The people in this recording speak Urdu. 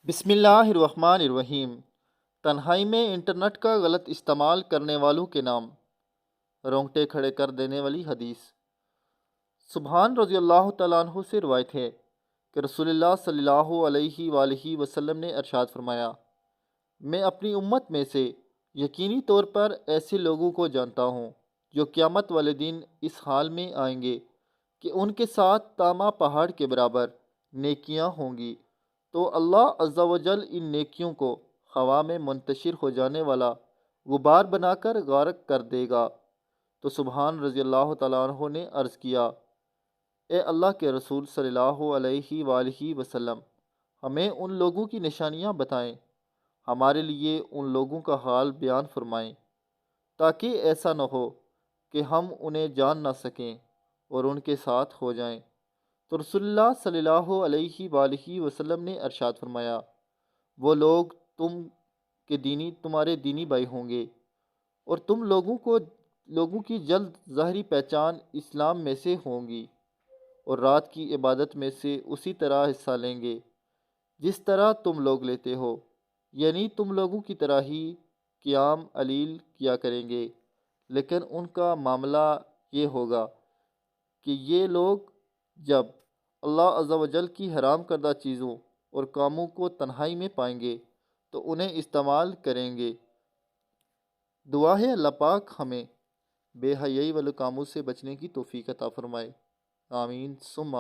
بسم اللہ الرحمن الرحیم۔ تنہائی میں انٹرنیٹ کا غلط استعمال کرنے والوں کے نام۔ رونگٹے کھڑے کر دینے والی حدیث۔ سبحان رضی اللہ تعالیٰ عنہ سے روایت ہے کہ رسول اللہ صلی اللہ علیہ وآلہ وسلم نے ارشاد فرمایا، میں اپنی امت میں سے یقینی طور پر ایسے لوگوں کو جانتا ہوں جو قیامت والے دن اس حال میں آئیں گے کہ ان کے ساتھ تامہ پہاڑ کے برابر نیکیاں ہوں گی، تو اللہ عز و جل ان نیکیوں کو ہوا میں منتشر ہو جانے والا غبار بنا کر غارق کر دے گا۔ تو سبحان رضی اللہ تعالیٰ عنہ نے عرض کیا، اے اللہ کے رسول صلی اللہ علیہ وآلہ وسلم، ہمیں ان لوگوں کی نشانیاں بتائیں، ہمارے لیے ان لوگوں کا حال بیان فرمائیں، تاکہ ایسا نہ ہو کہ ہم انہیں جان نہ سکیں اور ان کے ساتھ ہو جائیں۔ تو رسول اللہ صلی اللہ علیہ وآلہ وسلم نے ارشاد فرمایا، وہ لوگ تمہارے دینی بھائی ہوں گے، اور تم لوگوں کی جلد ظاہری پہچان اسلام میں سے ہوں گی، اور رات کی عبادت میں سے اسی طرح حصہ لیں گے جس طرح تم لوگ لیتے ہو، یعنی تم لوگوں کی طرح ہی قیام علیل کیا کریں گے، لیکن ان کا معاملہ یہ ہوگا کہ یہ لوگ جب اللہ عز و جل کی حرام کردہ چیزوں اور کاموں کو تنہائی میں پائیں گے تو انہیں استعمال کریں گے۔ دعا ہے اللہ پاک ہمیں بے حیائی والے کاموں سے بچنے کی توفیق عطا فرمائے۔ آمین ثم آمین۔